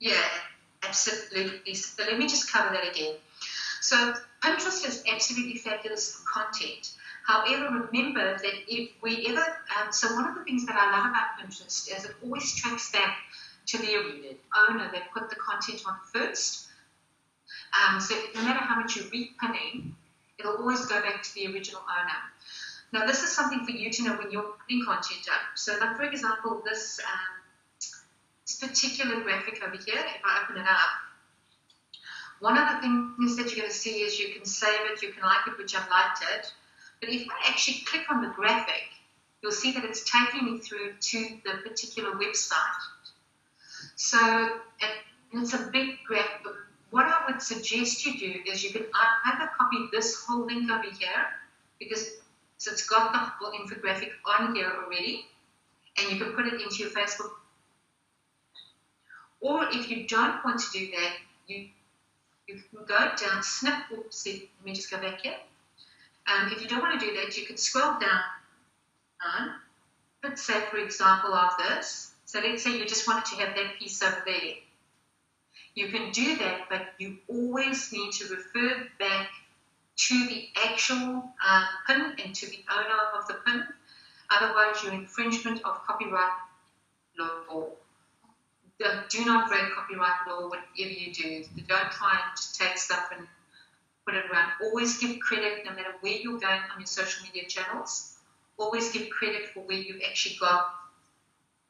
Yeah, absolutely. So let me just cover that again. So Pinterest is absolutely fabulous for content. However, remember that if we ever, so one of the things that I love about Pinterest is it always tracks back to the owner that put the content on first. So no matter how much you're repinning, it'll always go back to the original owner. Now, this is something for you to know when you're putting content up. So, like for example, this particular graphic over here, if I open it up, one of the things that you're going to see is you can save it, you can like it, which I've liked it. But if I actually click on the graphic, you'll see that it's taking me through to the particular website. So, it's a big graphic. What I would suggest you do is you can either copy this whole link over here, because it's got the whole infographic on here already, and you can put it into your Facebook. Or if you don't want to do that, you can go down, snip, oops, let me just go back here. If you don't want to do that, you could scroll down, let's say, for example, of this. So let's say you just wanted to have that piece over there. You can do that, but you always need to refer back to the actual pin and to the owner of the pin. Otherwise, you're infringement of copyright law. Do not break copyright law, whatever you do. Don't try and just take stuff and put it around. Always give credit, no matter where you're going on your social media channels. Always give credit for where you actually got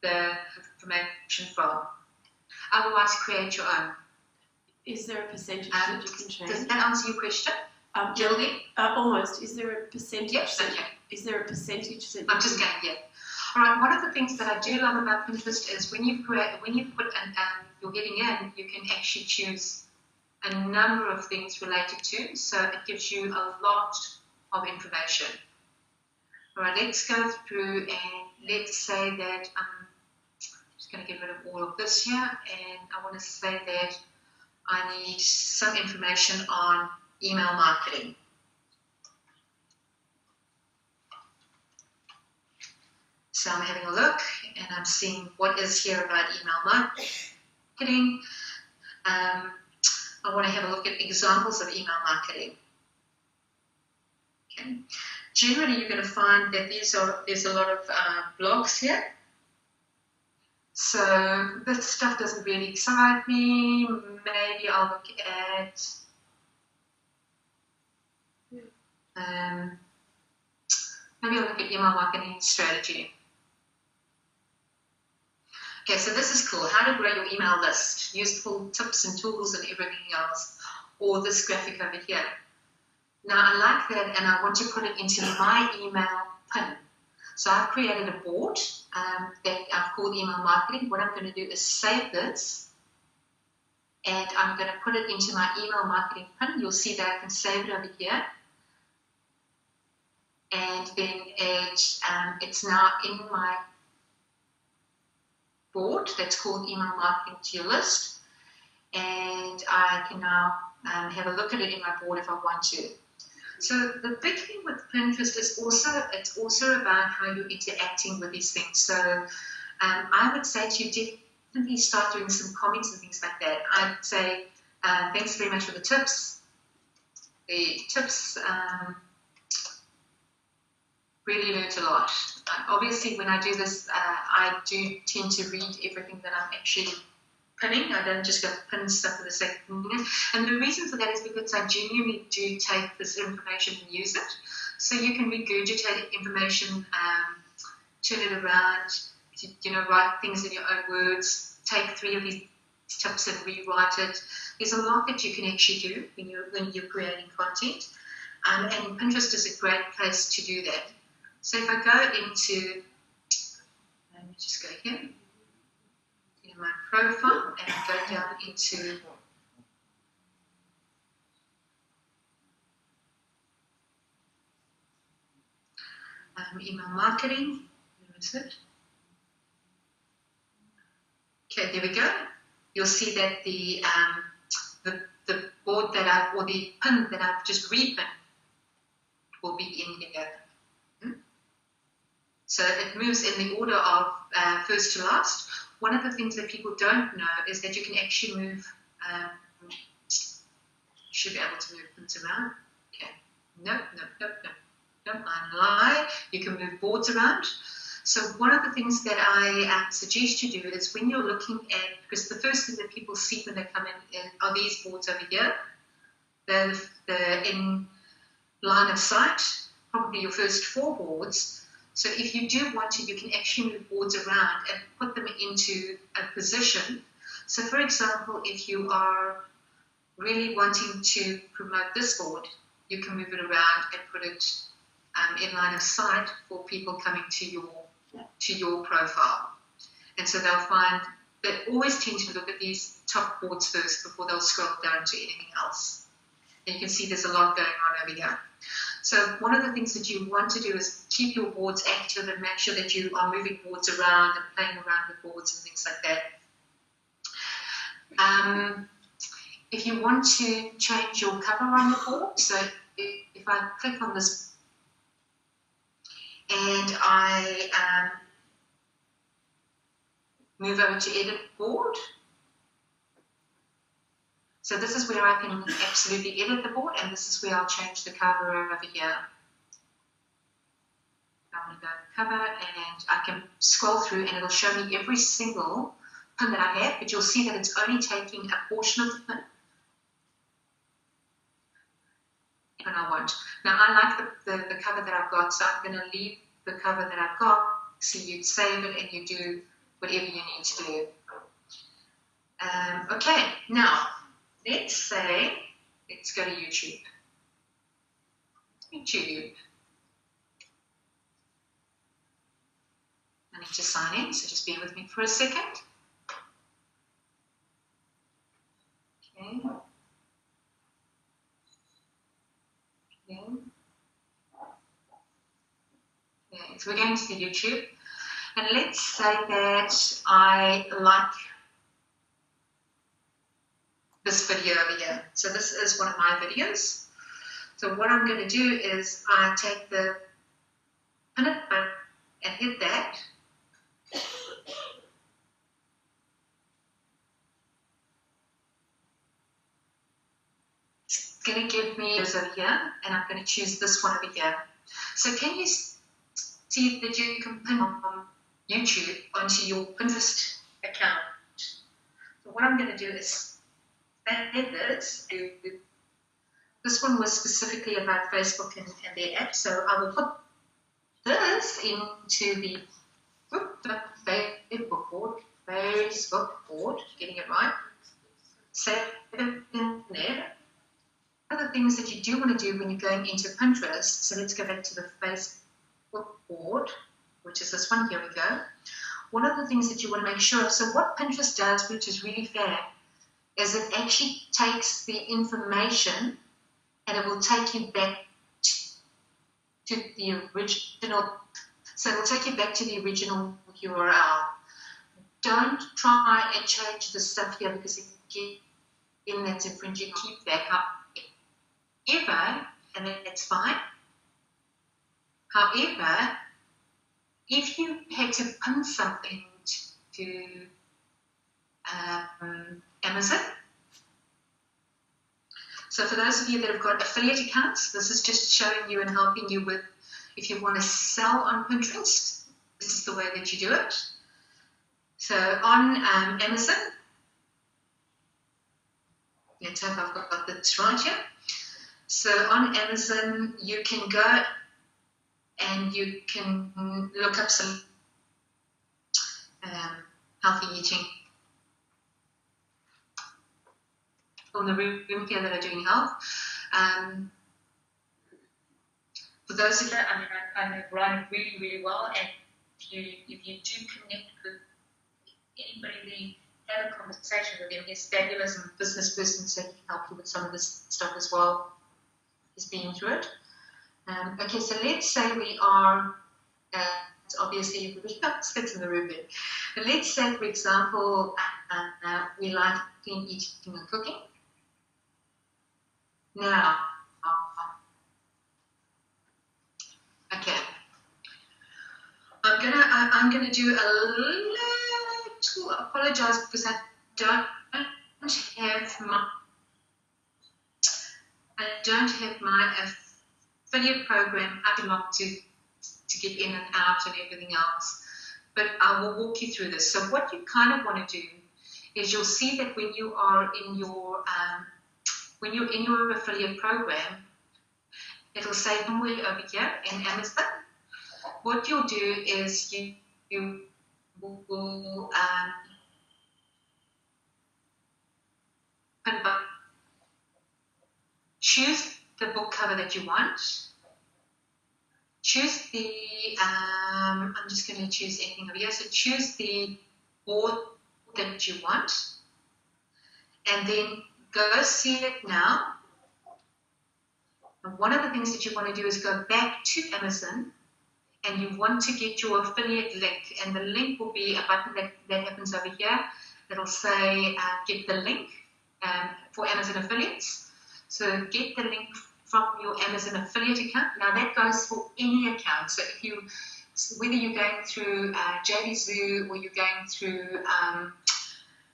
the information from. Otherwise, create your own. Is there a percentage that you can change? Does that answer your question, Geraldine? Almost. Is there a percentage? Yes, okay. Is there a percentage that I'm just going, yeah. All right, one of the things that I do love about Pinterest is when you put you're getting in, you can actually choose a number of things related to, so it gives you a lot of information. All right, let's go through and let's say that I'm just going to get rid of all of this here, and I want to say that I need some information on email marketing. So I'm having a look and I'm seeing what is here about email marketing. I want to have a look at examples of email marketing. Okay. Generally, you're going to find that there's a lot of blogs here. So this stuff doesn't really excite me. Maybe I'll look at email marketing strategy. Okay, so this is cool. How to grow your email list. Useful tips and tools and everything else. Or this graphic over here. Now I like that and I want to put it into my email pin. So I've created a board that I've called email marketing. What I'm going to do is save this and I'm going to put it into my email marketing pin. You'll see that I can save it over here. And then it's now in my board that's called email marketing to your list. And I can now have a look at it in my board if I want to. So the big thing with Pinterest is it's also about how you're interacting with these things. So I would say to you, definitely start doing some comments and things like that. I'd say thanks very much for the tips. The tips really learned a lot. Obviously, when I do this, I do tend to read everything that I'm actually pinning. I don't just go pin stuff for the sake of pinning it. And the reason for that is because I genuinely do take this information and use it. So you can regurgitate information, turn it around, write things in your own words, take 3 of these tips and rewrite it. There's a lot that you can actually do when you're creating content. And Pinterest is a great place to do that. So if I go into, let me just go here, in my profile, and go down into email marketing. Where is it? Okay, there we go. You'll see that the board or the pin that I've just repinned will be in here. So it moves in the order of first to last. one of the things that people don't know is that you can actually move, you should be able to move things around. Okay. Nope. I lie. You can move boards around. So one of the things that I suggest you do is when you're looking at, because the first thing that people see when they come in are these boards over here. The in line of sight, probably your first 4 boards. So if you do want to, you can actually move boards around and put them into a position. So for example, if you are really wanting to promote this board, you can move it around and put it in line of sight for people coming to your profile. And so they'll find they always tend to look at these top boards first before they'll scroll down to anything else. And you can see there's a lot going on over here. So one of the things that you want to do is keep your boards active and make sure that you are moving boards around and playing around with boards and things like that. If you want to change your cover on your board, so if I click on this and I move over to edit board, so this is where I can absolutely edit the board, and this is where I'll change the cover over here. I'm going to go cover, and I can scroll through, and it'll show me every single pin that I have, but you'll see that it's only taking a portion of the pin. And I won't. Now I like the cover that I've got, so I'm going to leave the cover that I've got, so you save it and you do whatever you need to do. Okay, now let's say, let's go to YouTube. YouTube. I need to sign in, so just bear with me for a second. Okay. Okay, so we're going to the YouTube, and let's say that I like this video over here. So this is one of my videos. So what I'm going to do is I take the pin button and hit that. It's going to give me this over here, and I'm going to choose this one over here. So can you see that you can pin from YouTube onto your Pinterest account? So what I'm going to do is save this. This one was specifically about Facebook and their app, so I will put this into the Facebook board, getting it right. Save it in there. Other things that you do want to do when you're going into Pinterest, so let's go back to the Facebook board, which is this one, here we go. One of the things that you want to make sure of, so what Pinterest does, which is really fair, is it actually takes the information and it will take you back to the original, so it will take you back to the original URL. Don't try and change the stuff here because again, that's infringing. Keep that up. However, and that's fine. However, if you had to pin something to Amazon, so for those of you that have got affiliate accounts, this is just showing you and helping you with, if you want to sell on Pinterest, this is the way that you do it. So on Amazon, let's hope I've got this right here. So on Amazon, you can go and you can look up some healthy eating on the room here that are doing health. For those of you, I know Brian really, really well, and if you do connect with anybody, have a conversation with him. He's fabulous and business person, so he can help you with some of this stuff as well. He's been through it. Okay, so let's say we are, obviously, we've got six in the room there. But let's say, for example, we like clean eating and cooking. Now, okay, I'm gonna do a to apologize because I don't have my affiliate program up and locked to get in and out and everything else. But I will walk you through this. So what you kind of want to do is you'll see that when you are in your when you're in your affiliate program, it'll say somewhere over here in Amazon. What you'll do is you will choose the book cover that you want. Choose the, I'm just going to choose anything over here. So choose the board that you want. And then go see it now. And one of the things that you want to do is go back to Amazon and you want to get your affiliate link. And the link will be a button that happens over here. It'll say get the link for Amazon affiliates. So get the link from your Amazon affiliate account. Now that goes for any account. So if you, whether you're going through JVZoo or you're going through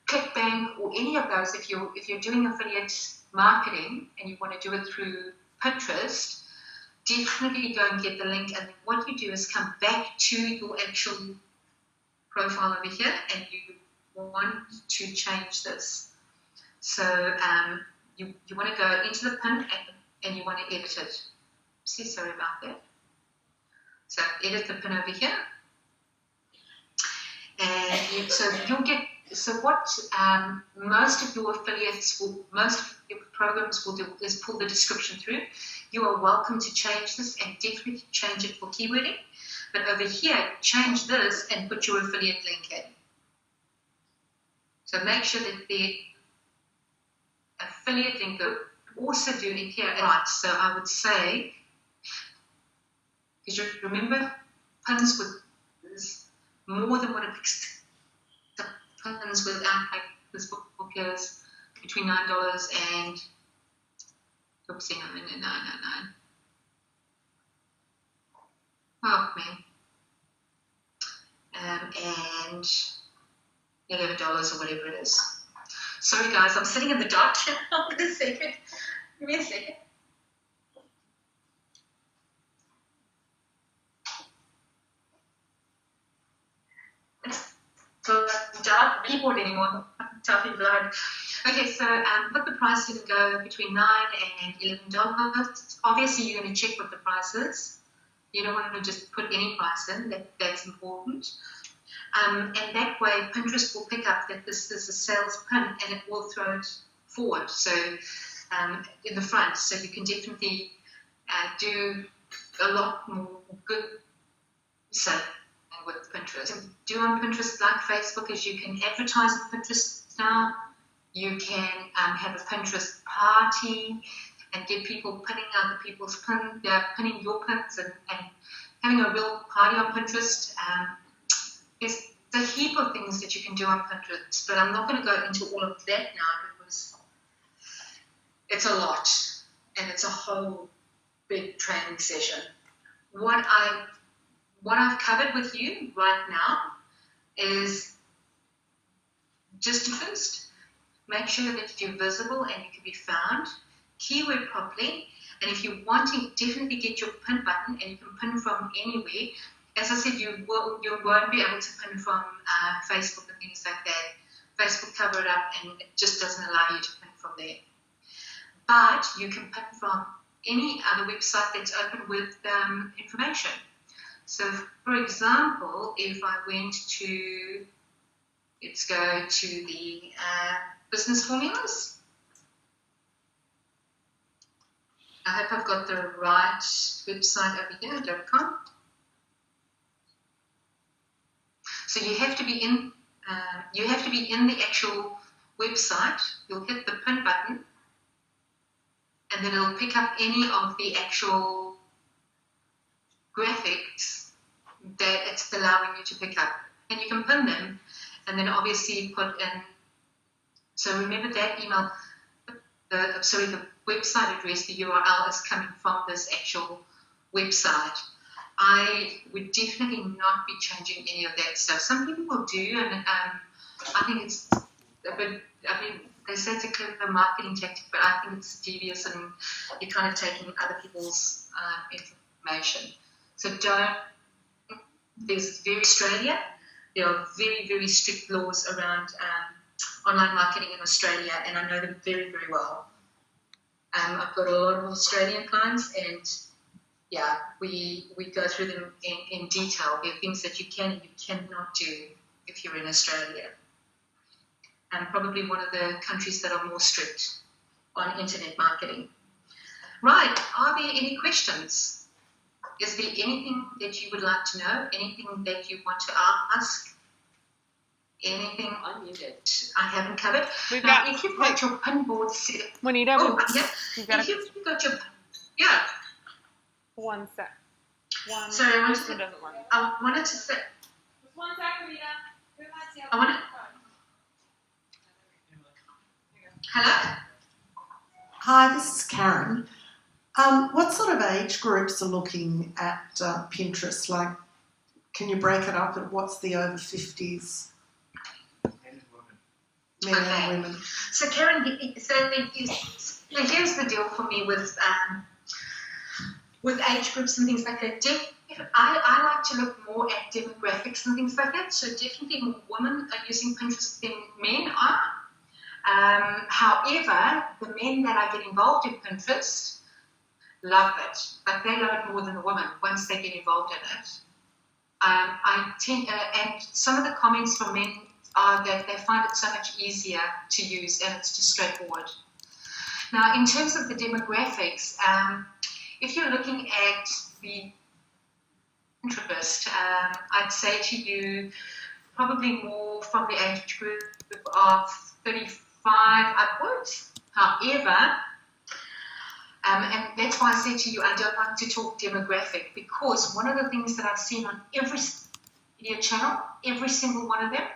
ClickBank or any of those, if you're doing affiliate marketing and you want to do it through Pinterest, definitely go and get the link. And then what you do is come back to your actual profile over here and you want to change this. So you want to go into the pin and you want to edit it. Sorry about that. So edit the pin over here. And so you'll get, so what most of your affiliates will, most of your programs will do is pull the description through. You are welcome to change this and definitely change it for keywording. But over here, change this and put your affiliate link in. So make sure that the affiliate link also do in here. Right, so I would say, because you remember, pins with more than what it fixed. The pins without this book is between $9 and $9.99. Oh man. And $11 or whatever it is. Sorry guys, I'm sitting in the dark now. Wait a second. Give me a second. So dark keyboard anymore. Toughy blood. Okay, so put the price going to go between $9 and $11. Obviously, you're going to check what the price is. You don't want to just put any price in. That's important. And that way, Pinterest will pick up that this is a sales pin and it will throw it forward. So in the front, so you can definitely do a lot more good selling with Pinterest. And do on Pinterest like Facebook is you can advertise on Pinterest now. You can have a Pinterest party and get people pinning other people's pins, pinning your pins and having a real party on Pinterest. There's a heap of things that you can do on Pinterest, but I'm not going to go into all of that now because it's a lot and it's a whole big training session. What I've covered with you right now is just first, make sure that you're visible and you can be found, keyword properly, and if you want to definitely get your pin button and you can pin from anywhere. As I said, you won't be able to pin from Facebook and things like that. Facebook cover it up and it just doesn't allow you to pin from there. But you can pin from any other website that's open with information. So, for example, if I went to, let's go to the business formulas. I hope I've got the right website over here, .com. So you have to be in. The actual website. You'll hit the pin button, and then it'll pick up any of the actual graphics that it's allowing you to pick up, and you can pin them, and then obviously put in. So remember that email. The website address, the URL is coming from this actual website. I would definitely not be changing any of that stuff. Some people will do, and I think it's a bit, I mean, they say it's a clever marketing tactic, but I think it's devious and you're kind of taking other people's information. So there's very Australia, there are very, very strict laws around online marketing in Australia, and I know them very, very well. I've got a lot of Australian clients, and yeah, we go through them in detail. There are things that you can and you cannot do if you're in Australia. And probably one of the countries that are more strict on internet marketing. Right, are there any questions? Is there anything that you would like to know? Anything that you want to ask? Anything that I haven't covered? If you've got your pin board set, Juanita, if you've got your, yeah. One sec. Sorry, I wanted to say. Just one sec, Juanita. Hello? Hi, this is Karen. What sort of age groups are looking at Pinterest? Like, can you break it up at what's the over 50s? Men and women. So Karen, here's the deal for me with age groups and things like that. I like to look more at demographics and things like that. So definitely more women are using Pinterest than men are. However, the men that I get involved in Pinterest love it, but they love it more than the women once they get involved in it. And some of the comments from men are that they find it so much easier to use and it's just straightforward. Now, in terms of the demographics, if you're looking at the Pinterest, I'd say to you probably more from the age group of 35 upwards. However, and that's why I say to you, I don't like to talk demographic, because one of the things that I've seen on every video channel, every single one of them,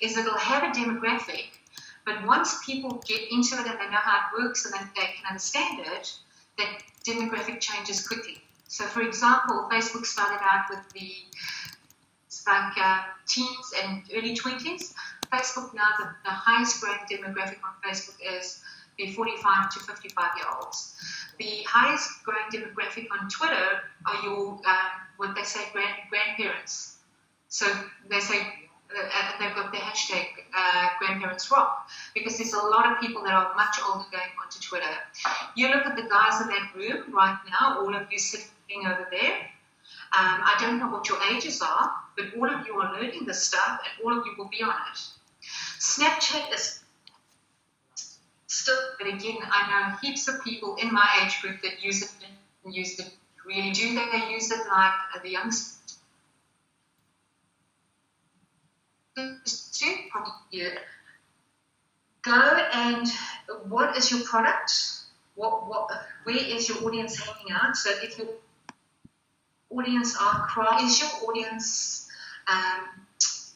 is it'll have a demographic, but once people get into it and they know how it works and they can understand it, that demographic changes quickly. So, for example, Facebook started out with the teens and early 20s. Facebook now, the highest growing demographic on Facebook is the 45 to 55-year-olds. The highest growing demographic on Twitter are your, what they say, grandparents. So they say, they've got the hashtag grandparents rock, because there's a lot of people that are much older going onto Twitter. You look at the guys in that room right now, all of you sitting over there. I don't know what your ages are, but all of you are learning this stuff and all of you will be on it. Snapchat is still, but again, I know heaps of people in my age group that use it and use it really do. They use it like the youngsters. Go and what is your product? Where is your audience hanging out? So if your audience are craft, is your audience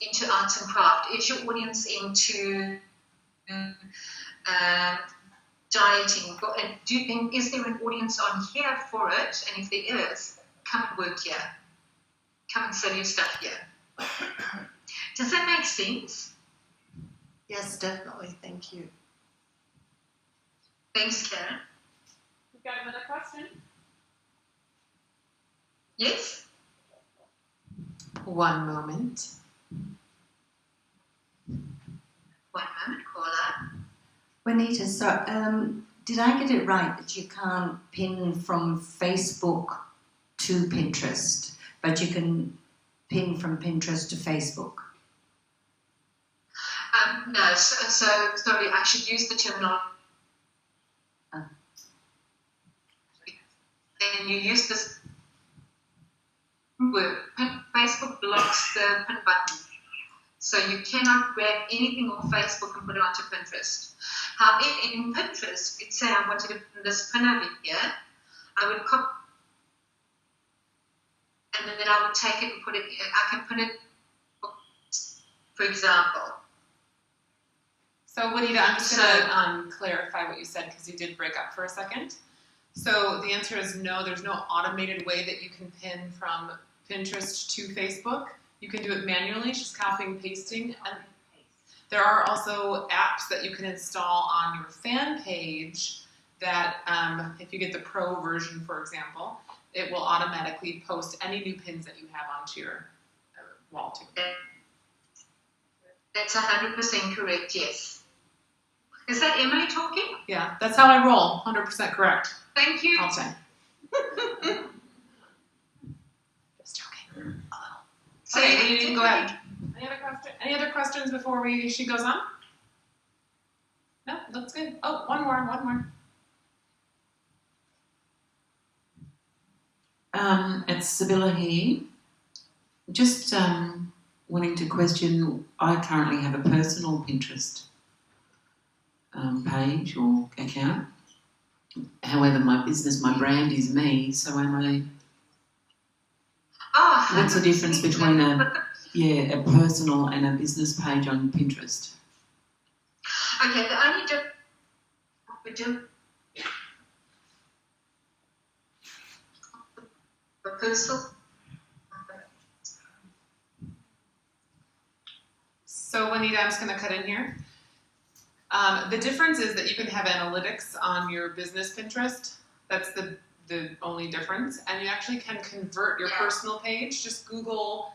into arts and craft? Is your audience into dieting? Do you think, is there an audience on here for it? And if there is, come and work here. Come and sell your stuff here. Does that make sense? Yes, definitely. Thank you. Thanks, Karen. We've got another question. Yes? One moment. One moment, caller. Juanita, so did I get it right that you can't pin from Facebook to Pinterest, but you can pin from Pinterest to Facebook? No, so sorry, I should use the terminology. And you use this word. Facebook blocks the pin button. So you cannot grab anything on Facebook and put it onto Pinterest. However, in Pinterest, let's say I wanted to put this pin over here, I would copy, and then I would take it and put it, I can put it, for example. So, Juanita, I'm just going to clarify what you said, because you did break up for a second. So the answer is no, there's no automated way that you can pin from Pinterest to Facebook. You can do it manually, just copying and pasting. And There are also apps that you can install on your fan page that, if you get the pro version, for example, it will automatically post any new pins that you have onto your wall too. That's 100% correct, yes. Is that Emily talking? Yeah, that's how I roll. 100% correct. Thank you. I'll say. Just joking. So Okay, you can go ahead. Any other questions before she goes on? No, looks good. Oh, one more. It's Sibylla here. Just wanting to question, I currently have a personal Pinterest page or account. However, my brand is me, so am I... What's the difference between a personal and a business page on Pinterest? Okay, the only difference we do for personal. So Juanita, I'm just going to cut in here. The difference is that you can have analytics on your business Pinterest. That's the only difference. And you actually can convert your personal page. Just Google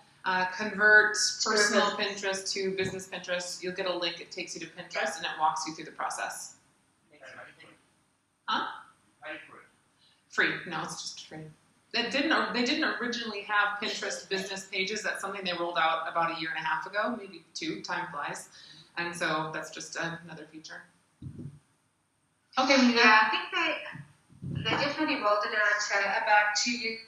convert personal Pinterest to business Pinterest. You'll get a link. It takes you to Pinterest and it walks you through the process. Huh? Free. No, it's just free. They didn't originally have Pinterest business pages. That's something they rolled out about 1.5 years ago, maybe 2. Time flies. And so that's just another feature. Okay, Juanita. Yeah, I think they definitely rolled it out about 2 years.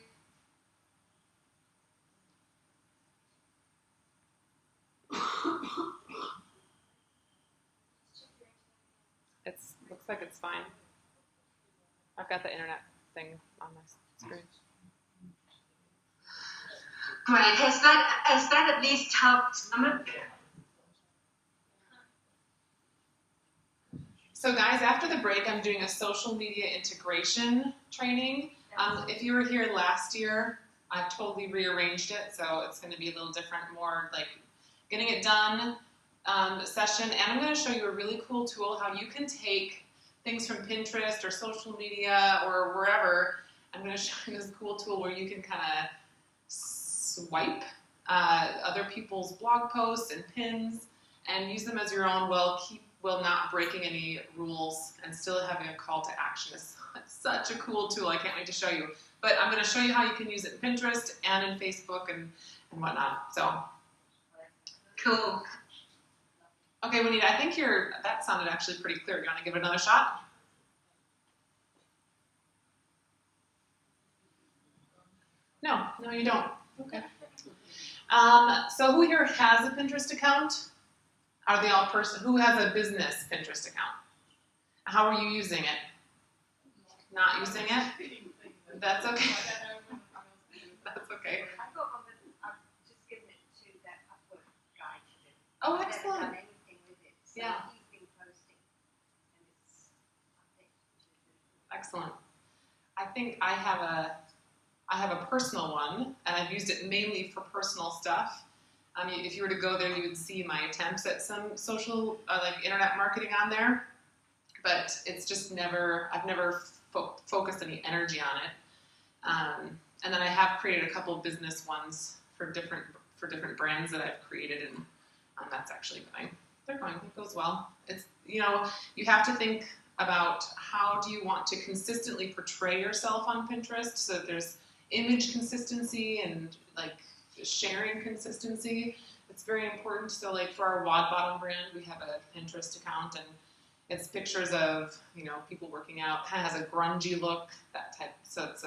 Looks like it's fine. I've got the internet thing on my screen. Great. Has that at least helped some of you? So guys, after the break, I'm doing a social media integration training. If you were here last year, I've totally rearranged it, so it's going to be a little different, more like getting it done session. And I'm going to show you a really cool tool, how you can take things from Pinterest or social media or wherever. I'm going to show you this cool tool where you can kind of swipe other people's blog posts and pins and use them as your own, while not breaking any rules and still having a call to action. It's such a cool tool. I can't wait to show you. But I'm going to show you how you can use it in Pinterest and in Facebook and whatnot. So Cool. Okay, Juanita, I think that sounded actually pretty clear. You want to give it another shot? No, you don't. Okay. So who here has a Pinterest account? Are they all who has a business Pinterest account? How are you using it? Not using it? That's okay. That's okay. I've just given it to that Upwork guy to do. Oh, I haven't excellent. done anything with it. So Yeah. he's been posting. And it's, I think, Excellent. I think I have a personal one, and I've used it mainly for personal stuff. If you were to go there, you would see my attempts at some social, like internet marketing on there, but it's just I've never focused any energy on it. And then I have created a couple of business ones for different brands that I've created, and that's actually going. It goes well. It's, you have to think about how do you want to consistently portray yourself on Pinterest so that there's image consistency and like sharing consistency. It's very important. So like for our Wad Bottom brand, we have a Pinterest account, and it's pictures of, people working out, kind of has a grungy look, that type. So it's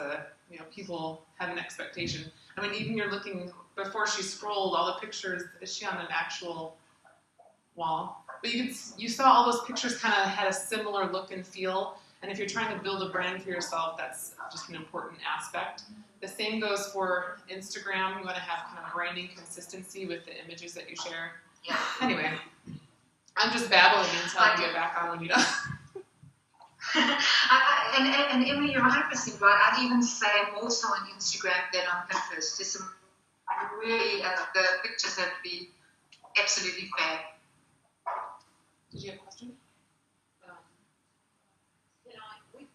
people have an expectation. I mean, even you're looking, before she scrolled, all the pictures, is she on an actual wall? But you saw all those pictures kind of had a similar look and feel. And if you're trying to build a brand for yourself, that's just an important aspect. The same goes for Instagram. You want to have kind of branding consistency with the images that you share. Yeah. Anyway, I'm just babbling until I get back on Juanita. And Emily, you're 100% right. I'd even say more so on Instagram than on Pinterest. There's some really, the pictures have to be absolutely fair. Did you have a question? Can I, with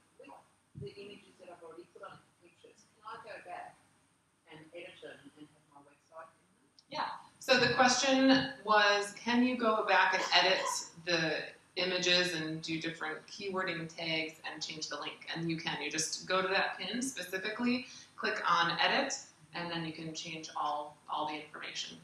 the images that I've already put on Pinterest, can I go back and edit it and have my website in them? So the question was, can you go back and edit the images and do different keywording tags and change the link? And you can. You just go to that pin specifically, click on edit, and then you can change all the information.